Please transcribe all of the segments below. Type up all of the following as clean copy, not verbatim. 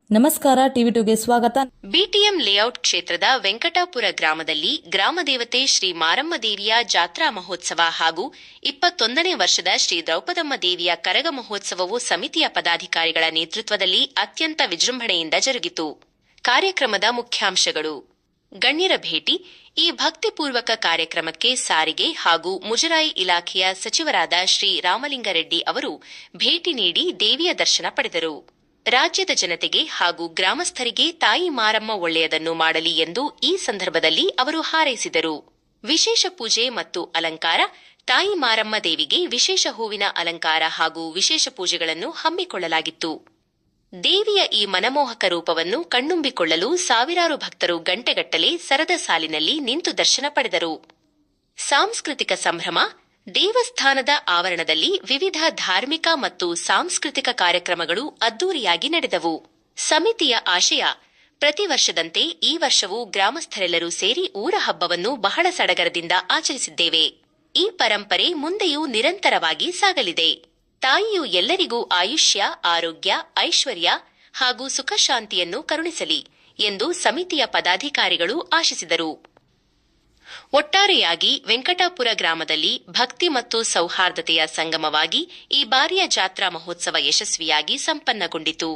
ನಮಸ್ಕಾರ, ಟಿವಿ2ಗೆ ಸ್ವಾಗತ. BTM layout ಕ್ಷೇತ್ರದ ವೆಂಕಟಾಪುರ ಗ್ರಾಮದಲ್ಲಿ ಗ್ರಾಮದೇವತೆ ಶ್ರೀ ಮಾರಮ್ಮ ದೇವಿಯ ಜಾತ್ರಾ ಮಹೋತ್ಸವ ಹಾಗೂ 21ನೇ ವರ್ಷದ ಶ್ರೀ ದ್ರೌಪದಮ್ಮ ದೇವಿಯ ಕರಗ ಮಹೋತ್ಸವವು ಸಮಿತಿಯ ಪದಾಧಿಕಾರಿಗಳ ನೇತೃತ್ವದಲ್ಲಿ ಅತ್ಯಂತ ವಿಜೃಂಭಣೆಯಿಂದ ಜರುಗಿತು. ಕಾರ್ಯಕ್ರಮದ ಮುಖ್ಯಾಂಶಗಳು: ಗಣ್ಯರ ಭೇಟಿ. ಈ ಭಕ್ತಿಪೂರ್ವಕ ಕಾರ್ಯಕ್ರಮಕ್ಕೆ ಸಾರಿಗೆ ಹಾಗೂ ಮುಜರಾಯಿ ಇಲಾಖೆಯ ಸಚಿವರಾದ ಶ್ರೀ ರಾಮಲಿಂಗಾರೆಡ್ಡಿ ಅವರು ಭೇಟಿ ನೀಡಿ ದೇವಿಯ ದರ್ಶನ ಪಡೆದರು. ರಾಜ್ಯದ ಜನತೆಗೆ ಹಾಗೂ ಗ್ರಾಮಸ್ಥರಿಗೆ ತಾಯಿ ಮಾರಮ್ಮ ಒಳ್ಳೆಯದನ್ನು ಮಾಡಲಿ ಎಂದು ಈ ಸಂದರ್ಭದಲ್ಲಿ ಅವರು ಹಾರೈಸಿದರು. ವಿಶೇಷ ಪೂಜೆ ಮತ್ತು ಅಲಂಕಾರ. ತಾಯಿ ಮಾರಮ್ಮ ದೇವಿಗೆ ವಿಶೇಷ ಹೂವಿನ ಅಲಂಕಾರ ಹಾಗೂ ವಿಶೇಷ ಪೂಜೆಗಳನ್ನು ಹಮ್ಮಿಕೊಳ್ಳಲಾಗಿತ್ತು. ದೇವಿಯ ಈ ಮನಮೋಹಕ ರೂಪವನ್ನು ಕಣ್ಣುಂಬಿಕೊಳ್ಳಲು ಸಾವಿರಾರು ಭಕ್ತರು ಗಂಟೆಗಟ್ಟಲೆ ಸರದ ಸಾಲಿನಲ್ಲಿ ನಿಂತು ದರ್ಶನ ಪಡೆದರು. ಸಾಂಸ್ಕೃತಿಕ ಸಂಭ್ರಮ. ದೇವಸ್ಥಾನದ ಆವರಣದಲ್ಲಿ ವಿವಿಧ ಧಾರ್ಮಿಕ ಮತ್ತು ಸಾಂಸ್ಕೃತಿಕ ಕಾರ್ಯಕ್ರಮಗಳು ಅದ್ದೂರಿಯಾಗಿ ನಡೆದವು. ಸಮಿತಿಯ ಆಶಯ: ಪ್ರತಿ ವರ್ಷದಂತೆ ಈ ವರ್ಷವೂ ಗ್ರಾಮಸ್ಥರೆಲ್ಲರೂ ಸೇರಿ ಊರ ಹಬ್ಬವನ್ನು ಬಹಳ ಸಡಗರದಿಂದ ಆಚರಿಸಿದ್ದೇವೆ. ಈ ಪರಂಪರೆ ಮುಂದೆಯೂ ನಿರಂತರವಾಗಿ ಸಾಗಲಿದೆ. ತಾಯಿಯು ಎಲ್ಲರಿಗೂ ಆಯುಷ್ಯ, ಆರೋಗ್ಯ, ಐಶ್ವರ್ಯ ಹಾಗೂ ಸುಖಶಾಂತಿಯನ್ನು ಕರುಣಿಸಲಿ ಎಂದು ಸಮಿತಿಯ ಪದಾಧಿಕಾರಿಗಳು ಆಶಿಸಿದರು. ಒಟ್ಟಾರೆಯಾಗಿ ವೆಂಕಟಾಪುರ ಗ್ರಾಮದಲ್ಲಿ ಭಕ್ತಿ ಮತ್ತು ಸೌಹಾರ್ದತೆಯ ಸಂಗಮವಾಗಿ ಈ ಬಾರಿಯ ಜಾತ್ರಾ ಮಹೋತ್ಸವ ಯಶಸ್ವಿಯಾಗಿ ಸಂಪನ್ನಗೊಂಡಿತು.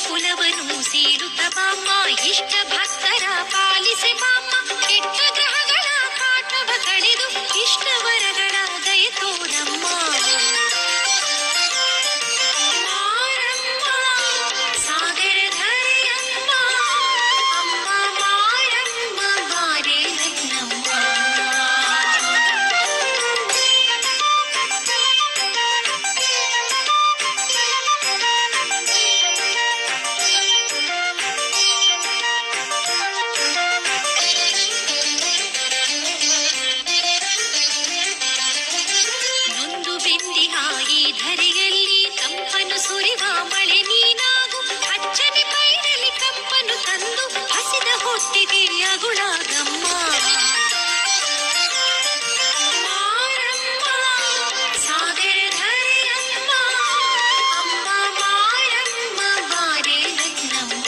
ಕುಲವನ್ನು ಸೀಳುತ್ತ ಬಾಮ್ಮ ಇಷ್ಟ ಕರುಣಿಸಿ ಬಾಮ್ಮ ಕೆಟ್ಟ ಗ್ರಹಗಳ ಕಾಟವ ಕಡಿದು ಇಷ್ಟವರಗಳ ದಯ ತೋರಮ್ಮ ಮಾರಮ್ಮ ಸಾಗರಧರೆಯಮ್ಮ ಅಮ್ಮ ಮಾರಮ್ಮ ಬಾರೆ ರತ್ನಮ್ಮ ನೊಂದು ಬೆಂದಿಹ ಈ ಧರೆಯಲ್ಲಿ ತಂಪನು ಸುರಿವ ಮಳೆ ನೀನಾಗು ಹಚ್ಚನೆ ಪೈರಲಿ ಕಂಪನು ತಂದು ಹಸಿದ ಹೊಟ್ಟೆಗೆ ಅಗುಳಾಗಮ್ಮ ಮಾರಮ್ಮ ಸಾಗರಧರೆಯಮ್ಮ ಅಮ್ಮ ಮಾರಮ್ಮ ಬಾರೆ ರತ್ನಮ್ಮ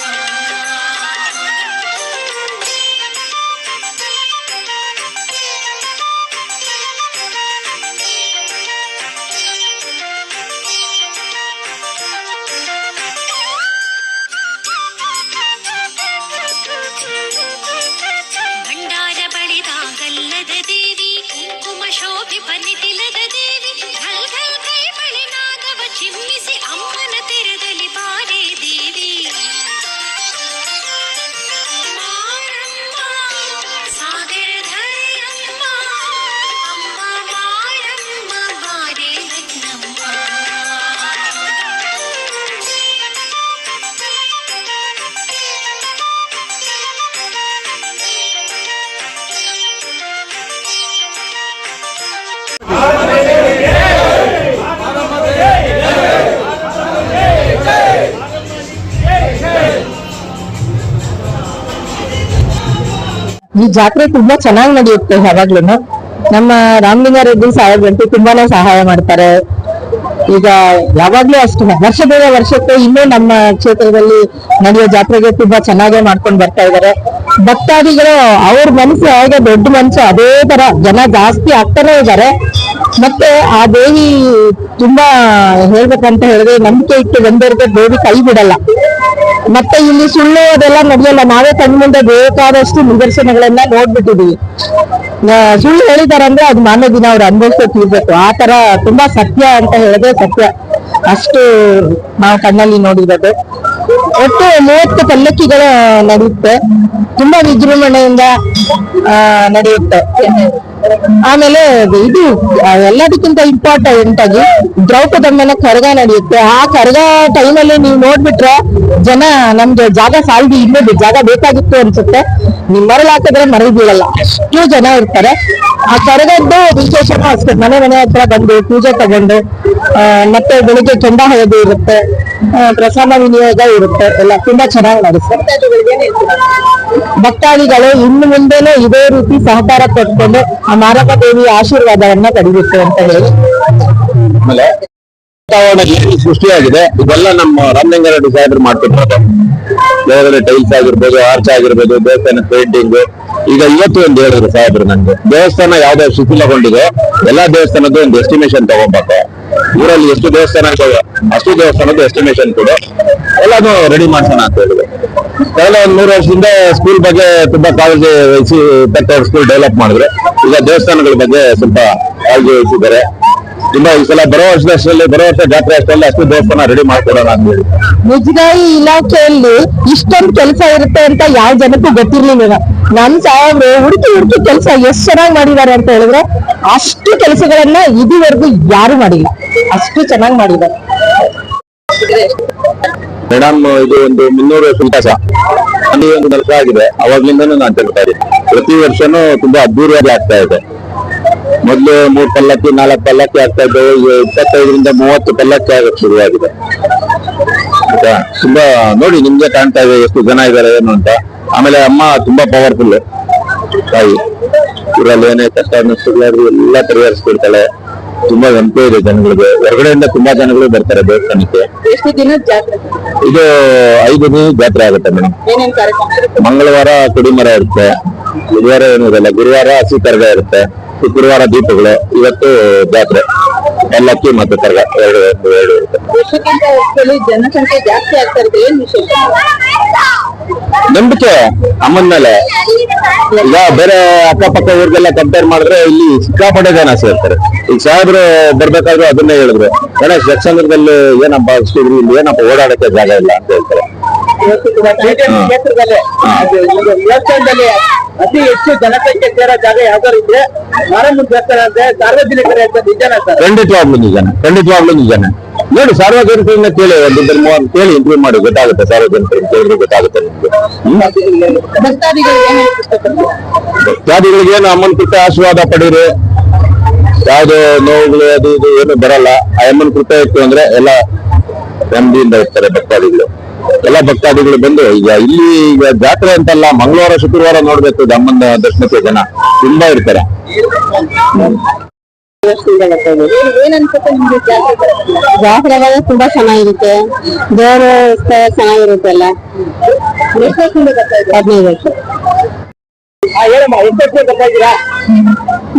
ಭಂಡಾರ ಬಳಿದಾಗಲ್ಲದ ದೇವಿ ಕುಂಕುಮ ಶೋಭೆ ಬನ್ನಿತಿಲದ ದೇವಿ ಘಲ್ ಘಲ್ ಕೈ ಬಳಿ ನಾಗವ ಚಿಮ್ಮಿಸಿ ಅಮ್ಮನ ತೆರದಲ್ಲಿ ಬಾರೆ ದೇವಿ ಮಾರಮ್ಮ ಸಾಗರಧರೆಯಮ್ಮ ಅಮ್ಮ ಮಾರಮ್ಮ ಬಾರೆ ರತ್ನಮ್ಮ ಈ ಜಾತ್ರೆ ತುಂಬಾ ಚೆನ್ನಾಗಿ ನಡೆಯುತ್ತೆ ಯಾವಾಗ್ಲೂ. ನಮ್ಮ ರಾಮಲಿಂಗಾರೆಡ್ಡಿ ಸಾಹೇಬ್ರಂತೂ ತುಂಬಾನೇ ಸಹಾಯ ಮಾಡ್ತಾರೆ. ಈಗ ಯಾವಾಗ್ಲೂ ಅಷ್ಟೇ ವರ್ಷದಿಂದ ವರ್ಷಕ್ಕೆ ಇನ್ನೂ ನಮ್ಮ ಕ್ಷೇತ್ರದಲ್ಲಿ ನಡೆಯೋ ಜಾತ್ರೆಗೆ ತುಂಬಾ ಚೆನ್ನಾಗೇ ಮಾಡ್ಕೊಂಡು ಬರ್ತಾ ಇದ್ದಾರೆ. ಭಕ್ತಾದಿಗಳು ಅವ್ರ ಮನಸ್ಸು ಹೇಗೆ ದೊಡ್ಡ ಮನಸ್ಸು ಅದೇ ತರ ಜನ ಜಾಸ್ತಿ ಆಗ್ತಾನೆ ಇದ್ದಾರೆ. ಮತ್ತೆ ಆ ದೇವಿ ತುಂಬಾ ಹೇಳ್ಬೇಕಂತ ಹೇಳಿದ್ರೆ ನಂಬಿಕೆ ಇಟ್ಟು ಬಂದವ್ರಿಗೆ ದೇವಿ ಕೈ ಬಿಡಲ್ಲ. ಮತ್ತೆ ಇಲ್ಲಿ ಸುಳ್ಳು ಅದೆಲ್ಲ ನಡೆಯಲ್ಲ. ನಾವೇ ಕಣ್ಮುಂದೆ ಬೇಕಾದಷ್ಟು ನಿದರ್ಶನಗಳನ್ನ ನೋಡ್ಬಿಟ್ಟಿದೀವಿ. ಸುಳ್ಳು ಹೇಳಿದಾರೆ ಅಂದ್ರೆ ಅದು ಮಾನ್ಯ ದಿನ ಅವ್ರು ಅನುಭವಿಸೋಕೆ ಇರ್ಬೇಕು. ಆ ತರ ತುಂಬಾ ಸತ್ಯ ಅಂತ ಹೇಳಿದ್ರೆ ಸತ್ಯ, ಅಷ್ಟು ನಾವು ಕಣ್ಣಲ್ಲಿ ನೋಡಿರೋದು. ಒಟ್ಟು 30 ಪಲ್ಲಕ್ಕಿಗಳು ನಡೆಯುತ್ತೆ, ತುಂಬಾ ವಿಜೃಂಭಣೆಯಿಂದ ನಡೆಯುತ್ತೆ. ಆಮೇಲೆ ಇದು ಎಲ್ಲದಕ್ಕಿಂತ ಇಂಪಾರ್ಟೆಂಟ್ ಆಗಿ ದ್ರೌಪದಮ್ಮನ ಕರಗ ನಡೆಯುತ್ತೆ. ಆ ಕರಗ ಟೈಮಲ್ಲಿ ನೀವು ನೋಡ್ಬಿಟ್ರೆ ಜನ ನಮ್ಗೆ ಜಾಗ ಸಾಲದಿ ಇನ್ನೂ ಜಾಗ ಬೇಕಾಗಿತ್ತು ಅನ್ಸುತ್ತೆ. ನೀವು ಮರಳು ಹಾಕಿದ್ರೆ ಮರಳು ಬೀಳಲ್ಲ, ಅಷ್ಟು ಜನ ಇರ್ತಾರೆ. ಆ ಕರಗದ್ದು ವಿಶೇಷನೂ ಅಷ್ಟೇ. ಮನೆ ಹತ್ರ ಬಂದು ಪೂಜೆ ತಗೊಂಡು ಮತ್ತೆ ಬೆಳಿಗ್ಗೆ ಕೆಂಡ ಹೊಡೆದು ಇರುತ್ತೆ, ಪ್ರಸಾದ ವಿನಿಯೋಗ ಇರುತ್ತೆ, ಎಲ್ಲ ತುಂಬಾ ಚೆನ್ನಾಗಿ ನಡೆಸ್ತಾರೆ. ಭಕ್ತಾದಿಗಳು ಇನ್ನು ಮುಂದೆನೂ ಇದೇ ರೀತಿ ಸಹಕಾರ ಕೊಟ್ಕೊಂಡು ಆ ಮಾರಮ್ಮ ದೇವಿ ಆಶೀರ್ವಾದವನ್ನ ಪಡಿಬೇಕು ಅಂತ ಹೇಳಿ. ಆಮೇಲೆ ಸೃಷ್ಟಿಯಾಗಿದೆ. ಇದೆಲ್ಲ ನಮ್ಮ ರಾಮಲಿಂಗಾರೆಡ್ಡಿ ಸಾಹೇಬರು ಮಾಡ್ತಿರ್ತಾರೆ. ದೇವರಲ್ಲಿ ಟೈಲ್ಸ್ ಆಗಿರ್ಬೋದು, ಆರ್ಚ್ ಆಗಿರ್ಬೋದು, ದೇವಸ್ಥಾನ ಪೇಂಟಿಂಗ್. ಈಗ ಇವತ್ತು ಒಂದು ಹೇಳಿದ್ರು ಸಾಹೇಬ್ರು ನನ್ಗೆ, ದೇವಸ್ಥಾನ ಯಾವ್ದು ಶಿಥಿಲಗೊಂಡಿದೆ ಎಲ್ಲಾ ದೇವಸ್ಥಾನದ್ದು ಒಂದು ಎಸ್ಟಿಮೇಷನ್ ತಗೋಬೇಕು. ಊರಲ್ಲಿ ಎಷ್ಟು ದೇವಸ್ಥಾನ ಅಷ್ಟು ದೇವಸ್ಥಾನದ್ದು ಎಸ್ಟಿಮೇಷನ್ ಕೊಡು, ಎಲ್ಲಾನು ರೆಡಿ ಮಾಡ್ಸೋಣ ಅಂತ ಹೇಳಿದ್ರು. ಕಳೆದ ಒಂದ್ 3 ವರ್ಷದಿಂದ ಸ್ಕೂಲ್ ಬಗ್ಗೆ ತುಂಬಾ ಕಾಳಜಿ ವಹಿಸಿ ಸ್ಕೂಲ್ ಡೆವಲಪ್ ಮಾಡಿದ್ರು. ಈಗ ದೇವಸ್ಥಾನಗಳ ಬಗ್ಗೆ ಸ್ವಲ್ಪ ಕಾಳಜಿ ವಹಿಸಿದ್ದಾರೆ. ತುಂಬಾ ಈ ಸಲ ಬರೋ ವರ್ಷ ಜಾತ್ರೆ ಅಷ್ಟರಲ್ಲಿ ಅಷ್ಟು ದೇವಸ್ಥಾನ ರೆಡಿ ಮಾಡ್ಕೊಡೋಣ ಅಂತ ಹೇಳಿ. ಮುಜರಾಯಿ ಇಲಾಖೆಯಲ್ಲಿ ಇಷ್ಟೊಂದು ಕೆಲಸ ಇರುತ್ತೆ ಅಂತ ಯಾವ ಜನಕ್ಕೂ ಗೊತ್ತಿರ್ಲಿಲ್ಲ. ನಮ್ ಸಾಹೇಬ್ರು ಹುಡುಕಿ ಕೆಲಸ ಎಷ್ಟು ಚೆನ್ನಾಗಿ ಮಾಡಿದ್ದಾರೆ ಅಂತ ಹೇಳಿದ್ರೆ ಅಷ್ಟು ಕೆಲಸಗಳನ್ನ ಇದುವರೆಗೂ ಯಾರು ಮಾಡಿಲ್ಲ, ಅಷ್ಟು ಚೆನ್ನಾಗಿ ಮಾಡಿದ್ದಾರೆ. ಮೇಡಮ್, ಇದು ಒಂದು 300 ವರ್ಷ ಅಲ್ಲಿ ಒಂದು ಕೆಲಸ ಆಗಿದೆ. ಅವಾಗ್ಲಿಂದನೂ ನಾನು ಹೇಳ್ತಾ ಇದ್ದೀನಿ, ಪ್ರತಿ ವರ್ಷನೂ ತುಂಬಾ ಅದ್ದೂರಿಯಾಗಿ ಆಗ್ತಾ ಇದೆ. ಮೊದ್ಲು 3 ಪಲ್ಲಕ್ಕಿ 4 ಪಲ್ಲಕ್ಕಿ ಆಗ್ತಾ ಇದ್ದವು. ಈಗ 25ರಿಂದ 30 ಪಲ್ಲಕ್ಕಿ ಆಗಕ್ಕೆ ಶುರುವಾಗಿದೆ. ಆಯ್ತಾ, ತುಂಬಾ ನೋಡಿ ನಿಮ್ಗೆ ಕಾಣ್ತಾ ಇದೆ ಎಷ್ಟು ಜನ ಇದ್ದಾರೆ ಏನು ಅಂತ. ಆಮೇಲೆ ಅಮ್ಮ ತುಂಬಾ ಪವರ್ಫುಲ್ ತಾಯಿ. ಊರಲ್ಲಿ ಏನೇ ಕಷ್ಟ ನಷ್ಟಗಳಾದ್ರೂ ಎಲ್ಲ ಪರಿಹರಿಸ್ಕೊಡ್ತಾಳೆ. ತುಂಬಾ ನಂಬಿಕೆ ಇದೆ ಜನಗಳಿಗೆ. ಹೊರಗಡೆಯಿಂದ ತುಂಬಾ ಜನಗಳು ಬರ್ತಾರೆ ದೇವಸ್ಥಾನಕ್ಕೆ. ಎಷ್ಟು ದಿನದ ಜಾತ್ರೆ ಇದು 5 ದಿನ ಜಾತ್ರೆ ಆಗುತ್ತೆ ಮೇಡಮ್. ಏನೇನ್ ಕಾರ್ಯಕ್ರಮ? ಮಂಗಳವಾರ ಕುಡಿಮರ ಇರುತ್ತೆ, ಬುಧವಾರ ಏನೂ ಇರಲ್ಲ, ಗುರುವಾರ ಹಸಿ ಕರಗ ಇರುತ್ತೆ, ಶುಕ್ರವಾರ ದೀಪಗಳು, ಇವತ್ತು ಜಾತ್ರೆ, ಪಲ್ಲಕ್ಕಿ ಮತ್ತು ಕರಗ ಎರಡು ಇರುತ್ತೆ. ವರ್ಷಕ್ಕಿಂತ ವರ್ಷದಲ್ಲಿ ಜನಸಂಖ್ಯೆ ಜಾಸ್ತಿ ಆಗ್ತಾ ಇರುತ್ತೆ, ಏನ್ ವಿಶೇಷ? ನಂಬಿಕೆ ಅಮ್ಮನ ಮೇಲೆ. ಈಗ ಬೇರೆ ಅಕ್ಕಪಕ್ಕ ಊರಿಗೆಲ್ಲ ಕಂಪೇರ್ ಮಾಡಿದ್ರೆ ಇಲ್ಲಿ ಸಿಕ್ಕಾಪಟ್ಟೆ ಜನ ಸೇರ್ತಾರೆ. ಈಗ ಸಾಹೇಬ್ರು ಬರ್ಬೇಕಾದ್ರೂ ಅದನ್ನೇ ಹೇಳಿದ್ರು, ಗಣೇಶ್ ಜಕ್ಷಂದ್ರದಲ್ಲಿ ಏನಪ್ಪ ಅಷ್ಟಿದ್ರು, ಇಲ್ಲಿ ಏನಪ್ಪ ಓಡಾಡಕ್ಕೆ ಜಾಗ ಇಲ್ಲ ಅಂತ ಹೇಳ್ತಾರೆ. ಕ್ಷೇತ್ರದಲ್ಲಿ ದೇವಸ್ಥಾನದಲ್ಲಿ ಅತಿ ಹೆಚ್ಚು ಜನಸಂಖ್ಯೆ ಸೇರೋ ಜಾಗ ಯಾವ್ದಾರು ಇದ್ರೆ ಮಾರಮ್ಮನ ದೇವಸ್ಥಾನ ಅಂದ್ರೆ ಸಾರ್ವಜನಿಕರ ನಿಜಾನ ಸರ್? ಖಂಡಿತವಾಗ್ಲೂ ನಿಜಾನೆ. ನೋಡಿ, ಸಾರ್ವಜನಿಕರನ್ನ ಕೇಳಿ, ಒಂದಿಬ್ಬರು ಮೂವರು ಕೇಳಿ ಇಂಟರ್ವ್ಯೂ ಮಾಡಿ ಗೊತ್ತಾಗುತ್ತೆ. ಸಾರ್ವಜನಿಕರನ್ನ ಕೇಳಿದ್ರೆ ಗೊತ್ತಾಗುತ್ತೆ ನಿಮ್ಗೆ. ಭಕ್ತಾದಿಗಳಿಗೆ ಏನು ಅಮ್ಮನ ಕೃಪೆ ಆಶೀರ್ವಾದ ಪಡೀರಿ, ಯಾವ್ದು ನೋವುಗಳು ಅದು ಇದು ಏನು ಬರಲ್ಲ. ಆ ಅಮ್ಮನ ಕೃಪೆ ಇತ್ತು ಅಂದ್ರೆ ಎಲ್ಲ ನೆಮ್ಮದಿಯಿಂದ ಇರ್ತಾರೆ ಭಕ್ತಾದಿಗಳು. ಎಲ್ಲ ಭಕ್ತಾದಿಗಳು ಬಂದು ಈಗ ಜಾತ್ರೆ ಅಂತಲ್ಲ, ಮಂಗಳವಾರ ಶುಕ್ರವಾರ ನೋಡ್ಬೇಕು ಅಮ್ಮನ ದರ್ಶನಕ್ಕೆ ಜನ ತುಂಬಾ ಇರ್ತಾರೆ. ಜಾತ್ರೆಗಳು ತುಂಬಾ ಚೆನ್ನಾಗಿರುತ್ತೆ, ದೇವರ ಚೆನ್ನಾಗಿರುತ್ತೆ ಎಲ್ಲ. 15 ವರ್ಷ.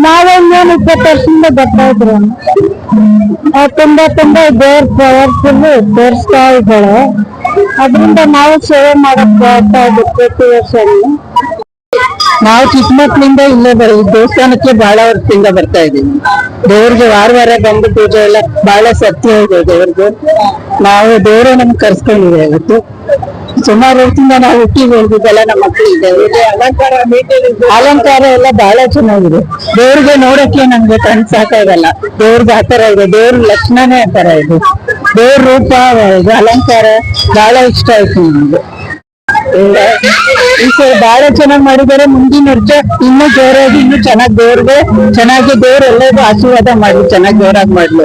ನಾವೊಂದು 20 ವರ್ಷದಿಂದ ಬರ್ತಾ ಇದ್ರು. ತುಂಬಾ ದೇವ್ರ ಪವರ್ಫುಲ್ ತೋರಿಸ್ತಾ ಇದ್ದಾಳೆ. ಅದರಿಂದ ನಾವು ಸೇವೆ ಮಾಡಕ್ ಬರ್ತಾ ಇದ್ವಿ ಪ್ರತಿ ವರ್ಷ. ನಾವು ಚಿಕ್ಕ ಮಕ್ಕಳಿಂದ ಇಲ್ಲೇ ದೇವಸ್ಥಾನಕ್ಕೆ ಬಹಳ ವರ್ಷದಿಂದ ಬರ್ತಾ ಇದೀವಿ. ದೇವ್ರಿಗೆ ವಾರ ಬಂದು ಪೂಜೆ ಎಲ್ಲ ಬಹಳ ಸತ್ಯ ಇದೆ ದೇವ್ರಿಗೆ. ನಾವು ದೇವ್ರೆ ನಮ್ಗೆ ಕರ್ಸ್ಕೊಂಡಿದೆ ಇವತ್ತು. ಸುಮಾರು ವರ್ಷದಿಂದ ನಾವು ಹುಟ್ಟಿ ಬೆಳೆದಿದ್ದೆಲ್ಲ ನಮ್ಮ ಮಕ್ಕಳಿದೆ. ಅಲಂಕಾರ ಎಲ್ಲ ಬಹಳ ಚೆನ್ನಾಗಿದೆ. ದೇವ್ರಿಗೆ ನೋಡಕ್ಕೆ ನಮ್ಗೆ ಕಣ್ ಸಾಕಾಗಲ್ಲ. ದೇವ್ರಿಗೆ ಆತರ ಇದೆ, ದೇವ್ರ ಲಕ್ಷಣನೇ ಆತರ ಇದೆ. ದೇವ್ರ ರೂಪ ಅಲಂಕಾರ ಬಹಳ ಇಷ್ಟ ಆಯ್ತು ನಮ್ಗೆ. ಈ ಸಲ ಬಹಳ ಚೆನ್ನಾಗಿ ಮಾಡಿದ್ದಾರೆ. ಮುಂದಿನ ವರ್ಷ ಇನ್ನೂ ಜೋರಾಗಿ ಇನ್ನೂ ಚೆನ್ನಾಗಿ ದೇವ್ರಿಗೆ ಚೆನ್ನಾಗಿ ದೇವ್ರ ಎಲ್ಲರಿಗೂ ಆಶೀರ್ವಾದ ಮಾಡಿ ಚೆನ್ನಾಗಿ ಜೋರಾಗಿ ಮಾಡ್ಲಿ.